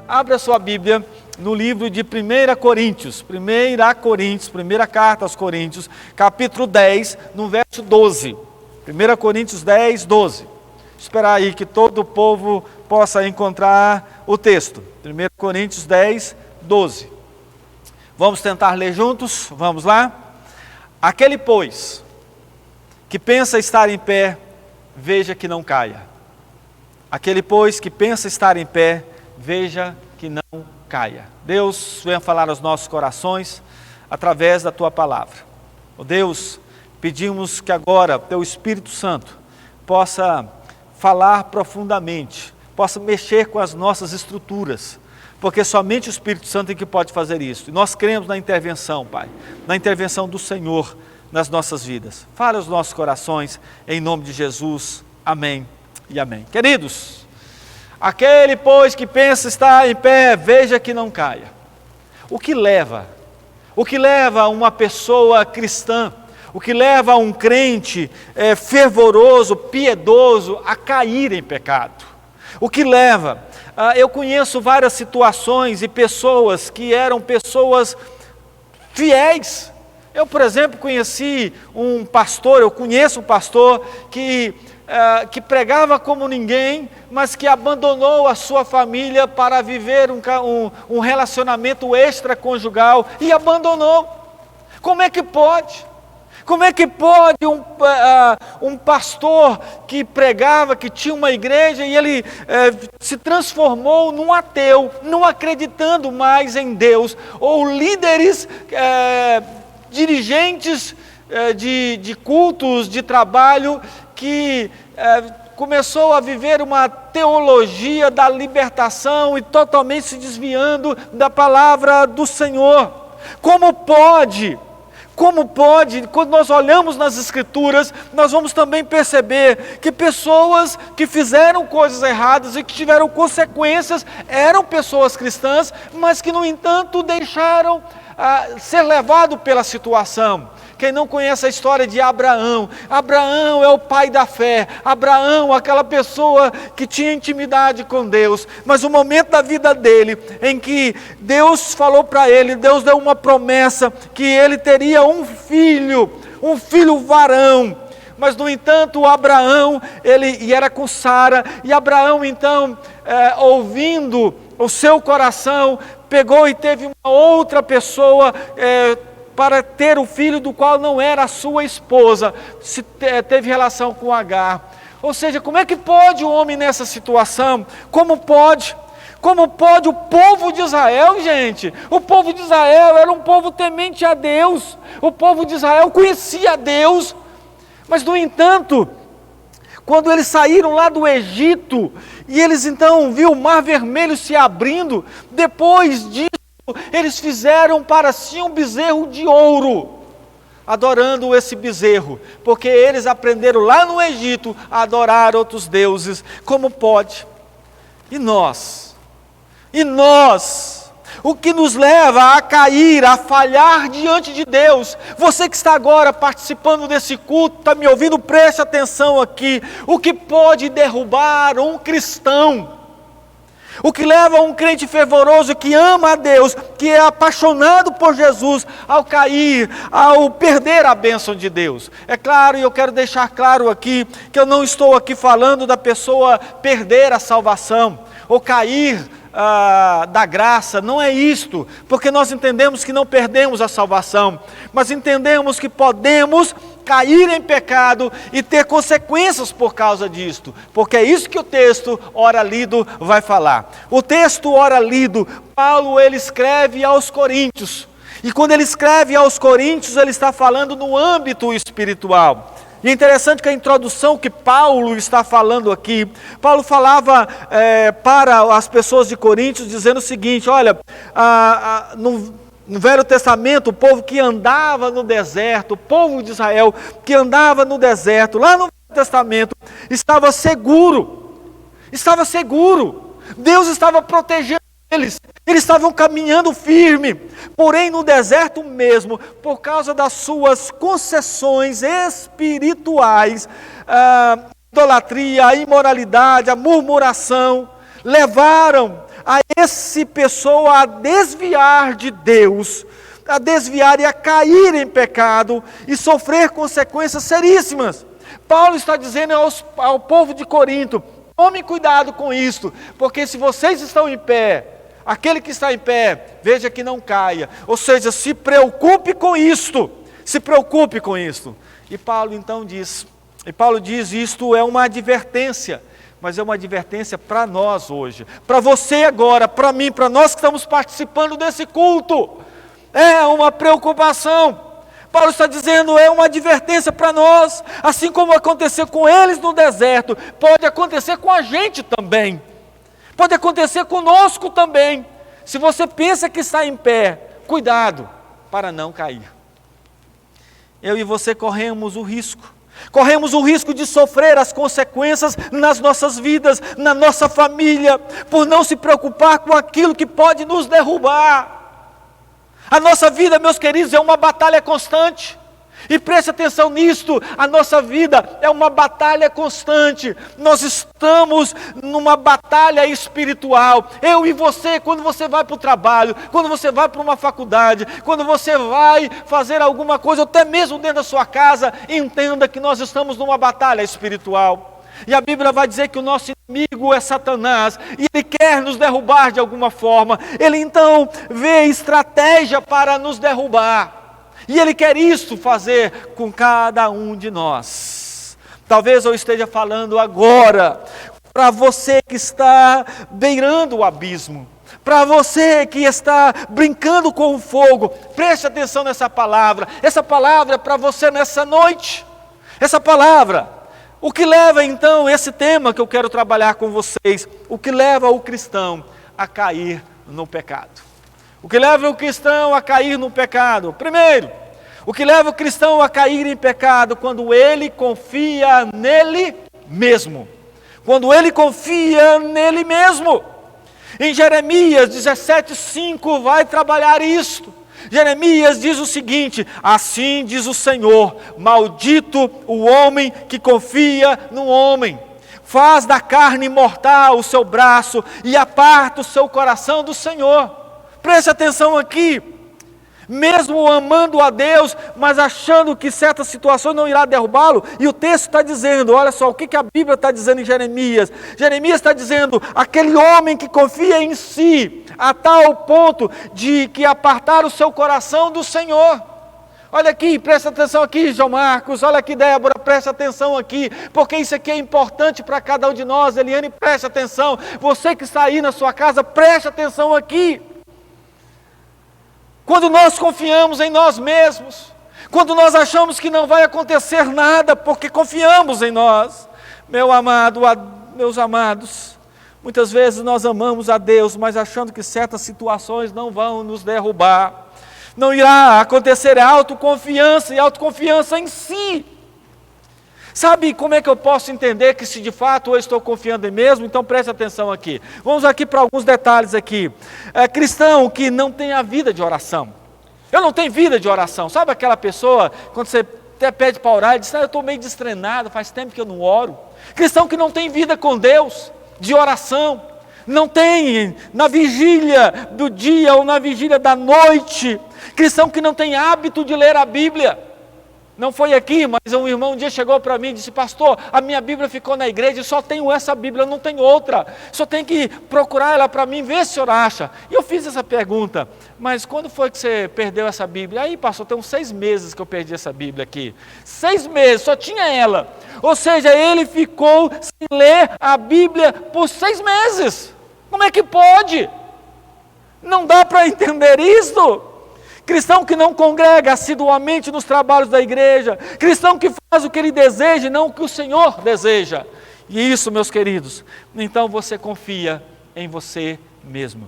Abra a sua Bíblia no livro de 1 Coríntios, primeira carta aos Coríntios, capítulo 10, no verso 12. 1 Coríntios 10, 12. Esperar aí que todo o povo possa encontrar o texto. 1 Coríntios 10, 12. Vamos tentar ler juntos? Vamos lá? Aquele, pois, que pensa estar em pé, veja que não caia. Aquele, pois, que pensa estar em pé, veja que não caia. Deus, venha falar aos nossos corações através da Tua palavra. Ó Deus, pedimos que agora Teu Espírito Santo possa falar profundamente, possa mexer com as nossas estruturas, porque somente o Espírito Santo é que pode fazer isso. E nós cremos na intervenção, Pai, na intervenção do Senhor nas nossas vidas. Fale aos nossos corações, em nome de Jesus. Amém e amém. Queridos, aquele, pois, que pensa estar em pé, veja que não caia. O que leva uma pessoa cristã, o que leva um crente fervoroso, piedoso, a cair em pecado? O que leva? Eu conheço várias situações e pessoas que eram pessoas fiéis. Eu, por exemplo, conheço um pastor que pregava como ninguém, mas que abandonou a sua família para viver um relacionamento extraconjugal e abandonou. Como é que pode? Como é que pode um pastor que pregava, que tinha uma igreja, e ele se transformou num ateu, não acreditando mais em Deus, ou líderes, dirigentes de cultos, de trabalho, que começou a viver uma teologia da libertação e totalmente se desviando da palavra do Senhor? Como pode? Quando nós olhamos nas Escrituras, nós vamos também perceber que pessoas que fizeram coisas erradas e que tiveram consequências, eram pessoas cristãs, mas que, no entanto, deixaram ser levado pela situação. Quem não conhece a história de Abraão, Abraão é o pai da fé, Abraão, aquela pessoa que tinha intimidade com Deus, mas o momento da vida dele, em que Deus falou para ele, Deus deu uma promessa, que ele teria um filho varão, mas no entanto Abraão, e era com Sara, e Abraão então, ouvindo o seu coração, pegou e teve uma outra pessoa, para ter o filho do qual não era a sua esposa, teve relação com Agar. Ou seja, como é que pode o homem nessa situação? Como pode o povo de Israel, gente? O povo de Israel era um povo temente a Deus, o povo de Israel conhecia a Deus, mas no entanto, quando eles saíram lá do Egito, e eles então viram o Mar Vermelho se abrindo, depois disso, eles fizeram para si um bezerro de ouro, adorando esse bezerro, porque eles aprenderam lá no Egito a adorar outros deuses. Como pode? E nós? O que nos leva a cair, a falhar diante de Deus? Você que está agora participando desse culto, está me ouvindo, preste atenção aqui. O que pode derrubar um cristão? O que leva um crente fervoroso, que ama a Deus, que é apaixonado por Jesus, ao cair, ao perder a bênção de Deus? É claro, e eu quero deixar claro aqui, que eu não estou aqui falando da pessoa perder a salvação, ou cair da graça, não é isto, porque nós entendemos que não perdemos a salvação, mas entendemos que podemos cair em pecado e ter consequências por causa disto, porque é isso que o texto ora lido vai falar. O texto ora lido, Paulo ele escreve aos Coríntios, e quando ele escreve aos Coríntios, ele está falando no âmbito espiritual. E é interessante que a introdução que Paulo está falando aqui, Paulo falava para as pessoas de Coríntios, dizendo o seguinte: olha, no Velho Testamento, o povo que andava no deserto, o povo de Israel que andava no deserto, lá no Velho Testamento, estava seguro, Deus estava protegendo eles estavam caminhando firme, porém no deserto mesmo, por causa das suas concessões espirituais, a idolatria, a imoralidade, a murmuração, levaram a esse pessoa a desviar de Deus, a desviar e a cair em pecado e sofrer consequências seríssimas. Paulo está dizendo ao povo de Corinto: tome cuidado com isto, porque se vocês estão em pé, aquele que está em pé, veja que não caia. Ou seja, se preocupe com isto, se preocupe com isto. E Paulo então diz, isto é uma advertência, mas é uma advertência para nós hoje, para você agora, para mim, para nós que estamos participando desse culto. É uma preocupação. Paulo está dizendo, é uma advertência para nós, assim como aconteceu com eles no deserto, pode acontecer com a gente também, pode acontecer conosco também. Se você pensa que está em pé, cuidado para não cair. Eu e você corremos o risco de sofrer as consequências nas nossas vidas, na nossa família, por não se preocupar com aquilo que pode nos derrubar. A nossa vida, meus queridos, é uma batalha constante. E preste atenção nisto, a nossa vida é uma batalha constante. Nós estamos numa batalha espiritual. Eu e você, quando você vai para o trabalho, quando você vai para uma faculdade, quando você vai fazer alguma coisa, até mesmo dentro da sua casa, entenda que nós estamos numa batalha espiritual. E a Bíblia vai dizer que o nosso inimigo é Satanás, e ele quer nos derrubar de alguma forma. Ele então vê estratégia para nos derrubar, e ele quer isso fazer com cada um de nós. Talvez eu esteja falando agora para você que está beirando o abismo, para você que está brincando com o fogo. Preste atenção nessa palavra. Essa palavra é para você nessa noite. Essa palavra, o que leva então esse tema que eu quero trabalhar com vocês, o que leva o cristão a cair no pecado? O que leva o cristão a cair no pecado? Primeiro, o que leva o cristão a cair em pecado quando ele confia nele mesmo. Quando ele confia nele mesmo. Em Jeremias 17:5 vai trabalhar isto. Jeremias diz o seguinte: assim diz o Senhor, maldito o homem que confia no homem, faz da carne mortal o seu braço e aparta o seu coração do Senhor. Preste atenção aqui, mesmo amando a Deus, mas achando que certas situações não irá derrubá-lo, e o texto está dizendo, olha só, o que a Bíblia está dizendo em Jeremias? Jeremias está dizendo, aquele homem que confia em si, a tal ponto de que apartar o seu coração do Senhor. Olha aqui, presta atenção aqui, João Marcos, olha aqui, Débora, presta atenção aqui, porque isso aqui é importante para cada um de nós. Eliane, presta atenção, você que está aí na sua casa, presta atenção aqui. Quando nós confiamos em nós mesmos, quando nós achamos que não vai acontecer nada, porque confiamos em nós, meus amados, muitas vezes nós amamos a Deus, mas achando que certas situações não vão nos derrubar, não irá acontecer autoconfiança e autoconfiança em si. Sabe como é que eu posso entender que se de fato eu estou confiando em mim mesmo? Então preste atenção aqui. Vamos aqui para alguns detalhes aqui. Cristão que não tem a vida de oração. Eu não tenho vida de oração. Sabe aquela pessoa, quando você até pede para orar, e diz, eu estou meio destreinado, faz tempo que eu não oro. Cristão que não tem vida com Deus, de oração. Não tem na vigília do dia ou na vigília da noite. Cristão que não tem hábito de ler a Bíblia. Não foi aqui, mas um irmão um dia chegou para mim e disse, pastor, a minha Bíblia ficou na igreja e só tenho essa Bíblia, não tenho outra. Só tenho que procurar ela para mim, ver se o senhor acha. E eu fiz essa pergunta, mas quando foi que você perdeu essa Bíblia? Aí, pastor, tem uns 6 meses que eu perdi essa Bíblia aqui. 6 meses, só tinha ela. Ou seja, ele ficou sem ler a Bíblia por 6 meses. Como é que pode? Não dá para entender isso. Cristão que não congrega assiduamente nos trabalhos da igreja, cristão que faz o que ele deseja e não o que o Senhor deseja. E isso, meus queridos, então você confia em você mesmo.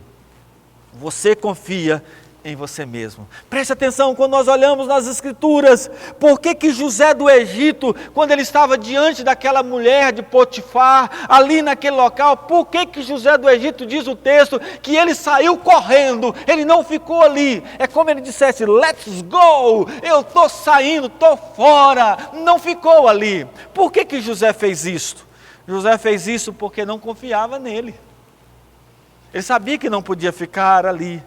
Você confia em você mesmo. Preste atenção, quando nós olhamos nas Escrituras, por que José do Egito, quando ele estava diante daquela mulher de Potifar, ali naquele local, por que José do Egito, diz o texto, que ele saiu correndo, ele não ficou ali, é como ele dissesse, let's go, eu estou saindo, estou fora, não ficou ali. Por que José fez isto? José fez isso porque não confiava nele. Ele sabia que não podia ficar ali.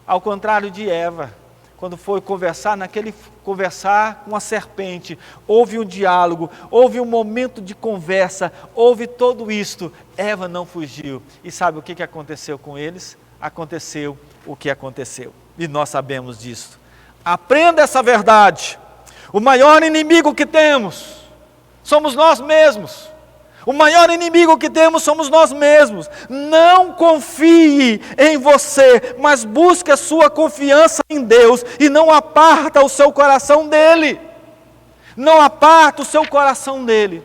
Ao contrário de Eva, quando foi conversar com a serpente, houve um diálogo, houve um momento de conversa, houve tudo isto. Eva não fugiu. E sabe o que aconteceu com eles? Aconteceu o que aconteceu. E nós sabemos disso. Aprenda essa verdade. O maior inimigo que temos somos nós mesmos. O maior inimigo que temos somos nós mesmos. Não confie em você, mas busque a sua confiança em Deus e não aparta o seu coração dele. Não aparta o seu coração dele.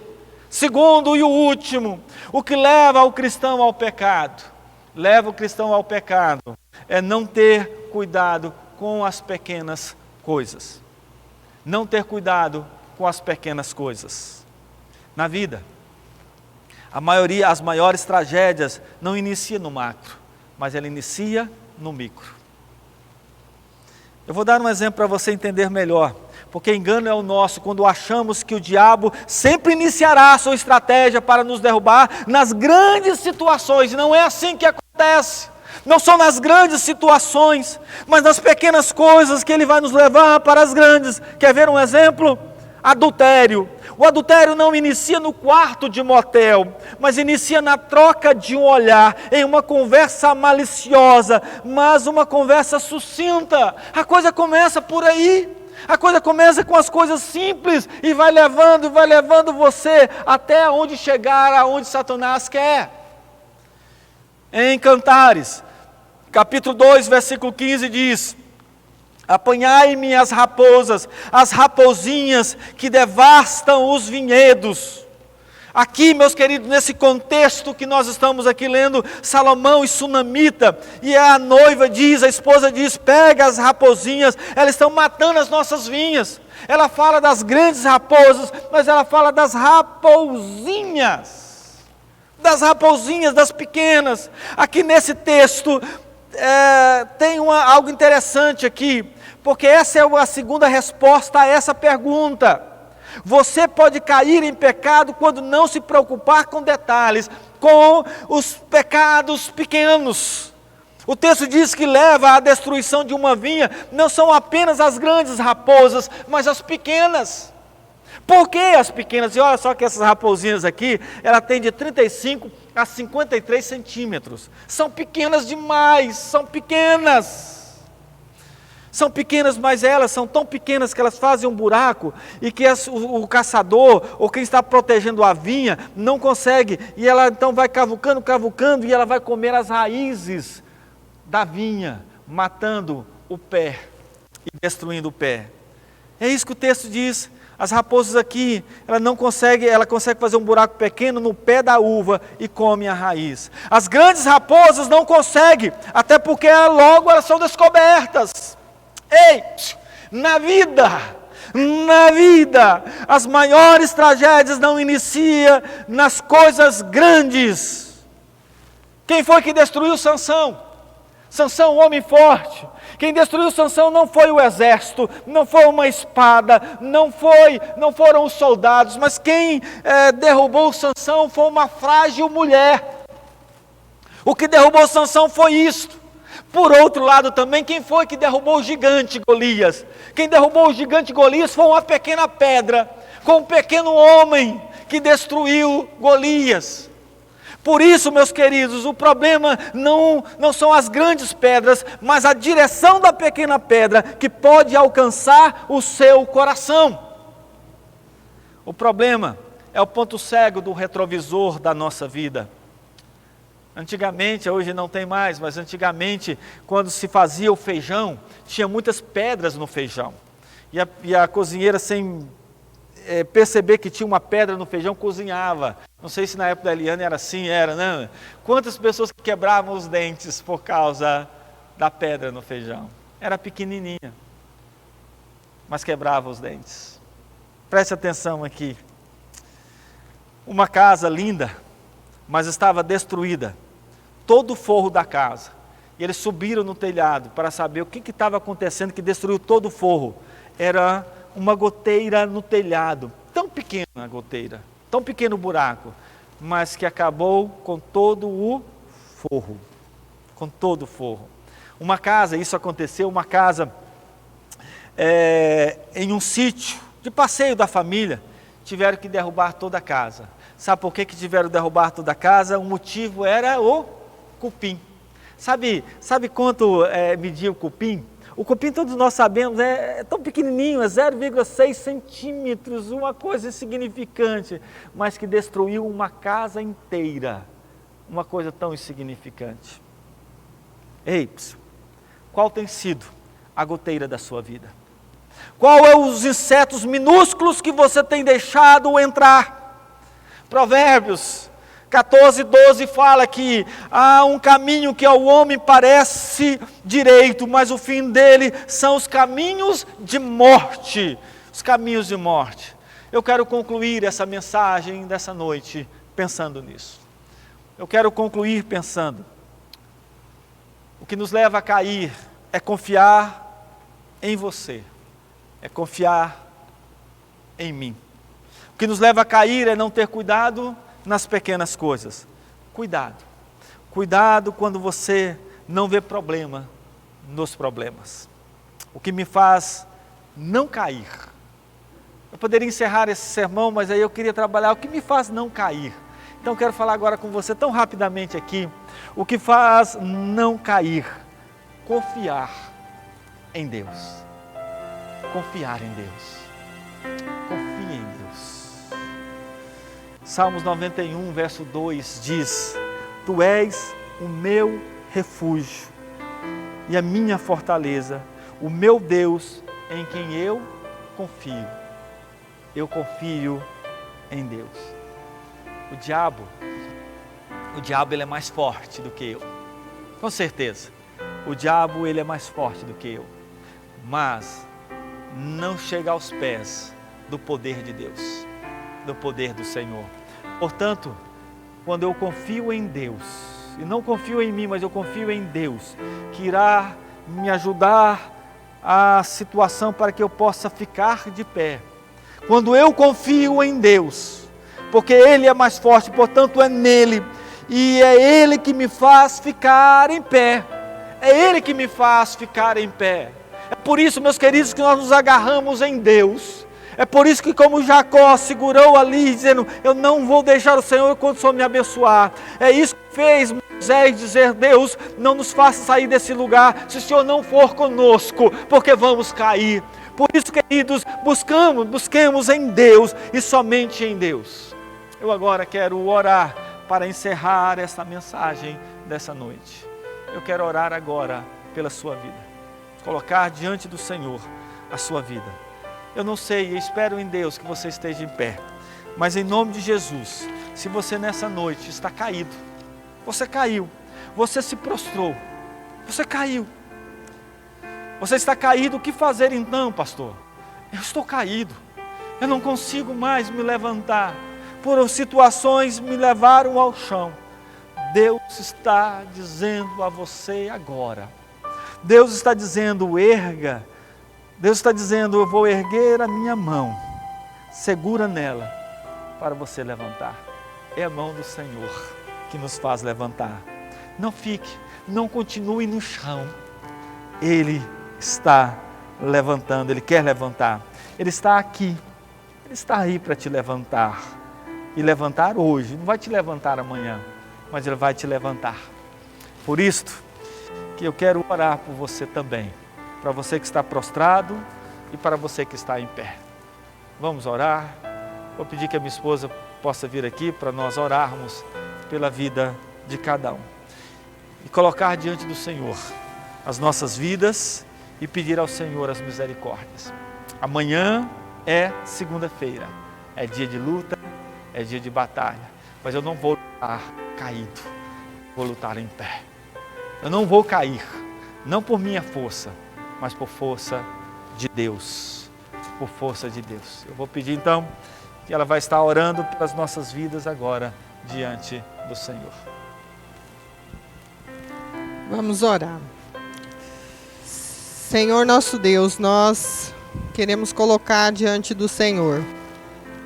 Segundo e o último, o que leva o cristão ao pecado. Leva o cristão ao pecado é não ter cuidado com as pequenas coisas. Não ter cuidado com as pequenas coisas. Na vida, as maiores tragédias não iniciam no macro, mas ela inicia no micro. Eu vou dar um exemplo para você entender melhor, porque engano é o nosso quando achamos que o diabo sempre iniciará a sua estratégia para nos derrubar nas grandes situações. Não é assim que acontece. Não são nas grandes situações, mas nas pequenas coisas que ele vai nos levar para as grandes. Quer ver um exemplo? Adultério. O adultério não inicia no quarto de motel, mas inicia na troca de um olhar, em uma conversa maliciosa, mas uma conversa sucinta. A coisa começa por aí. A coisa começa com as coisas simples e vai levando você até onde chegar, aonde Satanás quer. Em Cantares, capítulo 2, versículo 15 diz: apanhai-me as raposas, as raposinhas que devastam os vinhedos. Aqui, meus queridos, nesse contexto que nós estamos aqui lendo, Salomão e Sunamita, e a noiva diz, a esposa diz, pega as raposinhas, elas estão matando as nossas vinhas. Ela fala das grandes raposas, mas ela fala das raposinhas, das pequenas. Aqui nesse texto, tem algo interessante aqui, porque essa é a segunda resposta a essa pergunta. Você pode cair em pecado quando não se preocupar com detalhes, com os pecados pequenos. O texto diz que leva à destruição de uma vinha, não são apenas as grandes raposas, mas as pequenas. Por que as pequenas? E olha só que essas raposinhas aqui, ela tem de 35 a 53 centímetros. São pequenas demais, são pequenas. São pequenas, mas elas são tão pequenas que elas fazem um buraco e que o caçador ou quem está protegendo a vinha não consegue. E ela então vai cavucando e ela vai comer as raízes da vinha, matando o pé e destruindo o pé. É isso que o texto diz. As raposas aqui, ela consegue fazer um buraco pequeno no pé da uva e come a raiz. As grandes raposas não conseguem, até porque logo elas são descobertas. Ei, na vida, as maiores tragédias não iniciam nas coisas grandes. Quem foi que destruiu Sansão? Sansão, um homem forte. Quem destruiu Sansão não foi o exército, não foi uma espada, não foram os soldados, mas quem derrubou Sansão foi uma frágil mulher. O que derrubou Sansão foi isto. Por outro lado também, quem foi que derrubou o gigante Golias? Quem derrubou o gigante Golias foi uma pequena pedra, com um pequeno homem que destruiu Golias. Por isso, meus queridos, o problema não são as grandes pedras, mas a direção da pequena pedra que pode alcançar o seu coração. O problema é o ponto cego do retrovisor da nossa vida. Antigamente, hoje não tem mais, mas antigamente, quando se fazia o feijão, tinha muitas pedras no feijão. E a cozinheira, sem perceber que tinha uma pedra no feijão, cozinhava. Não sei se na época da Eliane era assim, né? Quantas pessoas quebravam os dentes por causa da pedra no feijão? Era pequenininha, mas quebrava os dentes. Preste atenção aqui. Uma casa linda, mas estava destruída. Todo o forro da casa. E eles subiram no telhado para saber o que estava acontecendo que destruiu todo o forro. Era uma goteira no telhado. Tão pequena a goteira, tão pequeno o buraco, mas que acabou com todo o forro, com todo o forro. Uma casa, isso aconteceu, uma casa em um sítio de passeio da família, tiveram que derrubar toda a casa. Sabe por que tiveram que derrubar toda a casa? O motivo era o cupim. Sabe quanto media o cupim? O cupim, todos nós sabemos, é tão pequenininho, é 0,6 centímetros, uma coisa insignificante, mas que destruiu uma casa inteira, uma coisa tão insignificante. Ei, qual tem sido a goteira da sua vida? Qual é os insetos minúsculos que você tem deixado entrar? Provérbios 14:12 fala que há um caminho que ao homem parece direito, mas o fim dele são os caminhos de morte. Os caminhos de morte. Eu quero concluir essa mensagem dessa noite pensando nisso. Eu quero concluir pensando. O que nos leva a cair é confiar em você. É confiar em mim. O que nos leva a cair é não ter cuidado nas pequenas coisas. Cuidado quando você não vê problema nos problemas. O que me faz não cair. Eu poderia encerrar esse sermão, mas aí eu queria trabalhar o que me faz não cair. Então quero falar agora com você tão rapidamente aqui, o que faz não cair. Confiar em Deus. Confiar em Deus. Confie em Deus. Salmos 91, verso 2 diz: Tu és o meu refúgio e a minha fortaleza, o meu Deus em quem eu confio. Eu confio em Deus. O diabo ele é mais forte do que eu. Com certeza. O diabo ele é mais forte do que eu. Mas não chega aos pés do poder de Deus, do poder do Senhor. Portanto, quando eu confio em Deus, e não confio em mim, mas eu confio em Deus, que irá me ajudar a situação para que eu possa ficar de pé. Quando eu confio em Deus, porque Ele é mais forte, portanto é nele, e é Ele que me faz ficar em pé. É Ele que me faz ficar em pé. É por isso, meus queridos, que nós nos agarramos em Deus. É por isso que, como Jacó segurou ali, dizendo: eu não vou deixar o Senhor quando o Senhor me abençoar. É isso que fez Moisés dizer: Deus, não nos faça sair desse lugar, se o Senhor não for conosco, porque vamos cair. Por isso, queridos, busquemos em Deus e somente em Deus. Eu agora quero orar para encerrar essa mensagem dessa noite. Eu quero orar agora pela sua vida. Colocar diante do Senhor a sua vida. Eu não sei, eu espero em Deus que você esteja em pé. Mas em nome de Jesus, se você nessa noite está caído, você caiu, você se prostrou, você caiu. Você está caído, o que fazer então, pastor? Eu estou caído, eu não consigo mais me levantar. Por situações me levaram ao chão. Deus está dizendo a você agora. Deus está dizendo: erga. Deus está dizendo: eu vou erguer a minha mão. Segura nela para você levantar. É a mão do Senhor que nos faz levantar. Não fique, não continue no chão. Ele está levantando, Ele quer levantar. Ele está aqui. Ele está aí para te levantar. E levantar hoje. Não vai te levantar amanhã, mas Ele vai te levantar. Por isto que eu quero orar por você também. Para você que está prostrado e para você que está em pé. Vamos orar. Vou pedir que a minha esposa possa vir aqui para nós orarmos pela vida de cada um. E colocar diante do Senhor as nossas vidas e pedir ao Senhor as misericórdias. Amanhã é segunda-feira. É dia de luta, é dia de batalha. Mas eu não vou lutar caído. Vou lutar em pé. Eu não vou cair. Não por minha força, mas por força de Deus, por força de Deus. Eu vou pedir então que ela vai estar orando pelas nossas vidas agora diante do Senhor. Vamos orar. Senhor nosso Deus, nós queremos colocar diante do Senhor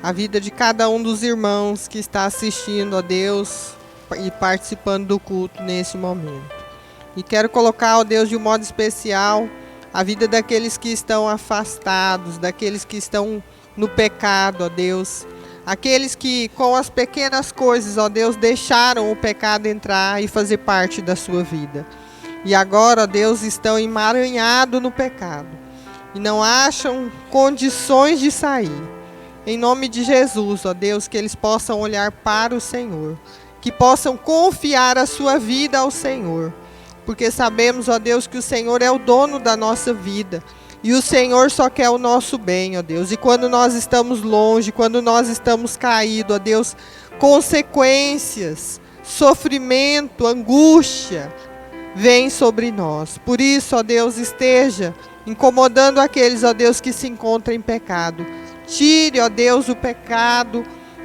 a vida de cada um dos irmãos que está assistindo, ó Deus, e participando do culto nesse momento. E quero colocar, ó Deus, de um modo especial, a vida daqueles que estão afastados, daqueles que estão no pecado, ó Deus. Aqueles que, com as pequenas coisas, ó Deus, deixaram o pecado entrar e fazer parte da sua vida. E agora, ó Deus, estão emaranhados no pecado. E não acham condições de sair. Em nome de Jesus, ó Deus, que eles possam olhar para o Senhor. Que possam confiar a sua vida ao Senhor. Porque sabemos, ó Deus, que o Senhor é o dono da nossa vida. E o Senhor só quer o nosso bem, ó Deus. E quando nós estamos longe, quando nós estamos caídos, ó Deus, consequências, sofrimento, angústia, vem sobre nós. Por isso, ó Deus, esteja incomodando aqueles, ó Deus, que se encontram em pecado. Tire, ó Deus, o pecado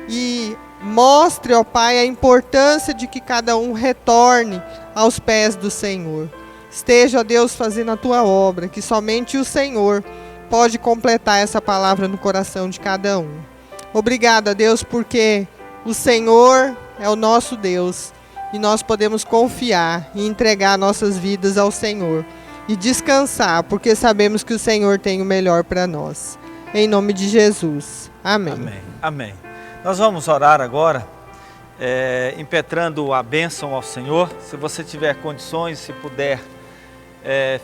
e mostre, ó Pai, a importância de que cada um retorne aos pés do Senhor. Esteja, ó Deus, fazendo a tua obra, que somente o Senhor pode completar essa palavra no coração de cada um. Obrigado, ó Deus, porque o Senhor é o nosso Deus e nós podemos confiar e entregar nossas vidas ao Senhor e descansar, porque sabemos que o Senhor tem o melhor para nós. Em nome de Jesus. Amém. Amém. Amém. Nós vamos orar agora, impetrando a bênção ao Senhor. Se você tiver condições, se puder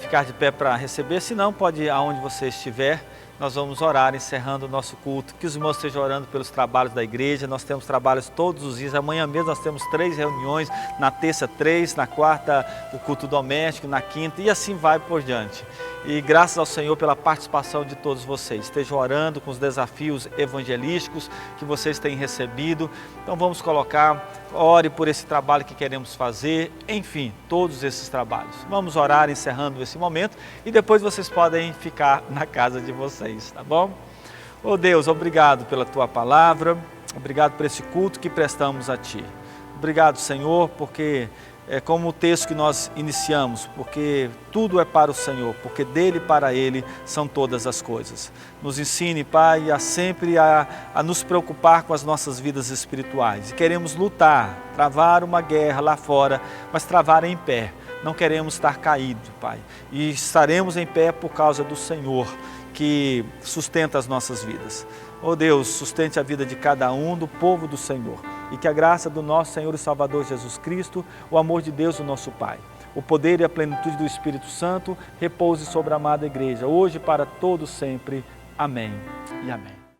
ficar de pé para receber, se não, pode ir aonde você estiver. Nós vamos orar, encerrando o nosso culto. Que os irmãos estejam orando pelos trabalhos da igreja. Nós temos trabalhos todos os dias. Amanhã mesmo nós temos 3 reuniões. Na terça 3, na quarta o culto doméstico, na quinta e assim vai por diante. E graças ao Senhor pela participação de todos vocês. Estejam orando com os desafios evangelísticos que vocês têm recebido. Então vamos colocar, ore por esse trabalho que queremos fazer. Enfim, todos esses trabalhos. Vamos orar encerrando esse momento e depois vocês podem ficar na casa de vocês, tá bom? Oh Deus, obrigado pela Tua palavra. Obrigado por esse culto que prestamos a Ti. Obrigado, Senhor, porque é como o texto que nós iniciamos, porque tudo é para o Senhor, porque dele e para ele são todas as coisas. Nos ensine, Pai, a sempre a nos preocupar com as nossas vidas espirituais. E queremos lutar, travar uma guerra lá fora, mas travar em pé. Não queremos estar caídos, Pai. E estaremos em pé por causa do Senhor, que sustenta as nossas vidas. Oh Deus, sustente a vida de cada um, do povo do Senhor. E que a graça do nosso Senhor e Salvador Jesus Cristo, o amor de Deus, o nosso Pai, o poder e a plenitude do Espírito Santo repouse sobre a amada igreja, hoje e para todos sempre. Amém e amém.